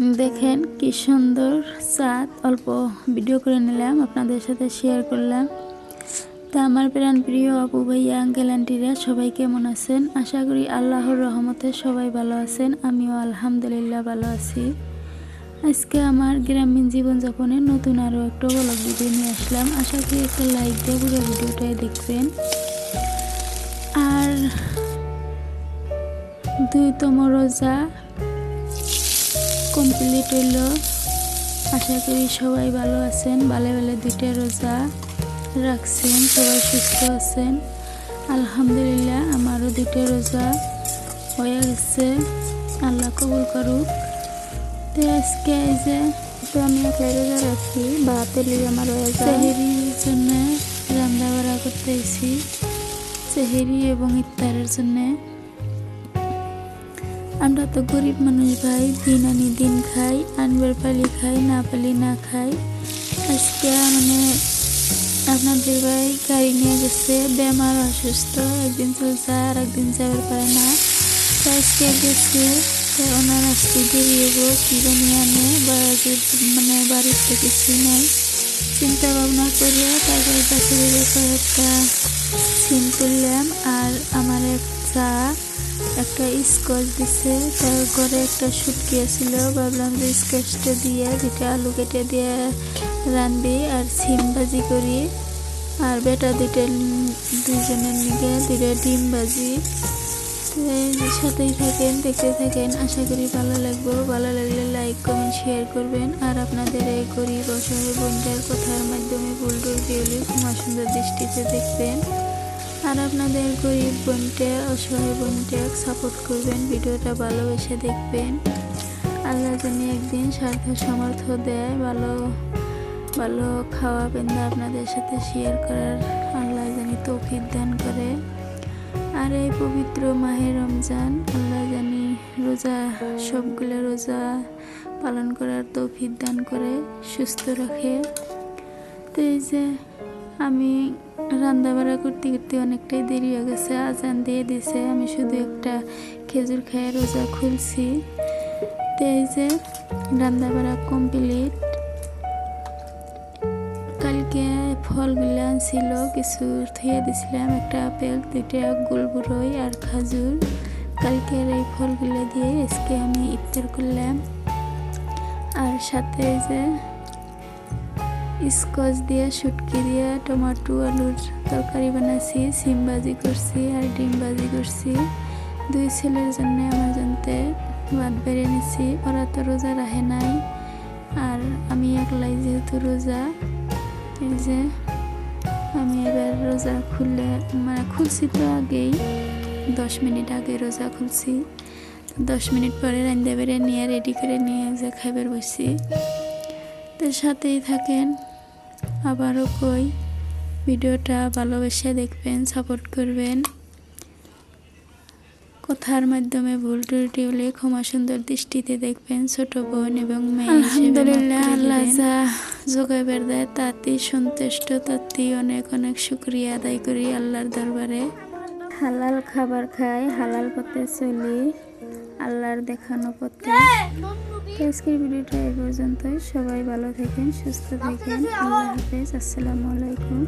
দেখেন কি সুন্দর চাঁদ, অল্প ভিডিও করে নিলাম, আপনাদের সাথে শেয়ার করলাম। তা আমার প্রিয় আপু ভাইয়া আঙ্কেল আন্টিরা সবাই কেমন আছেন? আশা করি আল্লাহর রহমতে সবাই ভালো আছেন। আমিও আলহামদুলিল্লাহ ভালো আছি। আজকে আমার গ্রামীণ জীবনযাপনের নতুন আরও একটা ব্লগ ভিডিও নিয়ে আসলাম। আশা করি একটা লাইক দিয়ে পুরো ভিডিওটাই দেখবেন। আর 2তম রোজা কমপ্লিট হইল। আশা করি সবাই ভালো আছেন, ভালো 2টা রোজা রাখছেন, সবাই সুস্থ আছেন। আলহামদুলিল্লাহ আমারও 2টা রোজা হয়ে গেছে, আল্লাহ কবুল করুক। তো আজকে এই যে আমি একলাই রোজা রাখছি, ভাতের লিগে আমার সেহেরির জন্য রান্না বাড়া করতেছি, সেহেরি এবং ইফতারের জন্যে। আমরা তো গরিব মানুষ ভাই, দিন আনি দিন খাই, আনবার পালি খাই, না পালি না খাই। আজকে আপনাদের ভাই গাড়ি নিয়ে গেছে, বেমার অসুস্থ, একদিন চলছে আর একদিন যাবার পারে না। তো আজকে গেছে, ওনার আজকে দেরি হবো, কি জানি আনে বাড়িতে কিছু নাই। চিন্তা ভাবনা করে তারপরে বাচ্চাদের কয়েকটা সিম তুললাম, আর আমার এক চা একটা স্কচ দিছে, তার ঘরে একটা শুটকি ছিল, ভাবলাম যে স্কচটা দিয়ে যেটা আলু কেটে দিয়ে রানবি আর সিম ভাজি করি, আর বেটা দুজনের নিকে 2টা ডিম ভাজি। সাথেই থাকেন, দেখতে থাকেন, আশা করি ভালো লাগবে। ভালো লাগলে লাইক কমেন্ট শেয়ার করবেন। আর আপনাদের এই গরিব অসহায় বোনটার কথার মাধ্যমে ভুল ভিডিওগুলি খুব সুন্দর দৃষ্টিতে দেখবেন। আর আপনাদের গরিব বোনটা, অসহায় বোনটা সাপোর্ট করবেন, ভিডিওটা ভালোবেসে দেখবেন। আল্লাহ জানি একদিন সামর্থ্য দেয়, ভালো ভালো খাওয়া পেন্দা আপনাদের সাথে শেয়ার করার আল্লাহ জানি তৌফিক দান করে। আর এই পবিত্র মাহে রমজান আল্লাহ জানি সবগুলো রোজা পালন করার তৌফিক দান করে, সুস্থ রাখে। তো এই যে আমি রান্না বাড়া করতে করতে অনেকটাই দেরি হয়ে গেছে, আজান দিয়ে দিছে, আমি শুধু একটা খেজুর খেয়ে রোজা খুলছি। তো এই যে রান্না বাড়া কমপ্লিট। কালকে ফলগুলো ছিল, কিছু থুয়ে দিছিলাম, একটা আপেল, 2টা গোলবুড়ই আর খাজুর। কালকের এই ফলগুলো দিয়ে আজকে আমি ইফতার করলাম। আর সাথে যে স্কচ দিয়ে, শুটকি দিয়ে, টমেটো আলুর তরকারি বানাচ্ছি, সিম ভাজি করছি আর ডিম ভাজি করছি। 2 ছেলের জন্য আমার জন্যে ভাত বেড়ে নিছি, ওরা তো রোজা রাখে নাই, আর আমি একলাই যেহেতু রোজা। এই যে আমি এবার রোজা খুলছি তো আগেই, 10 মিনিট আগে রোজা খুলছি। 10 মিনিট পরে রান্না বেড়ে নিয়ে রেডি করে নিয়ে যে খাইবার বসছি। তো সাথেই থাকেন। আবারও কই, ভিডিওটা ভালোবেসে দেখবেন, সাপোর্ট করবেন। কথার মাধ্যমে ভুল ত্রুটি হলে ক্ষমা সুন্দর দৃষ্টিতে দেখবেন। ছোট বোন এবং মেয়ে আলহামদুলিল্লাহ আল্লাহ যা যোগাইবার দেয় তাতেই সন্তুষ্ট, তাতেই অনেক অনেক শুকরিয়া আদায় করি আল্লাহর দরবারে। হালাল খাবার খাই, হালাল পথে চলি, আল্লাহর দেখানো পথে। আজকের ভিডিওটা এই পর্যন্তই। সবাই ভালো থাকেন, সুস্থ থাকেন। আল্লাহ হাফেজ, আসসালামু আলাইকুম।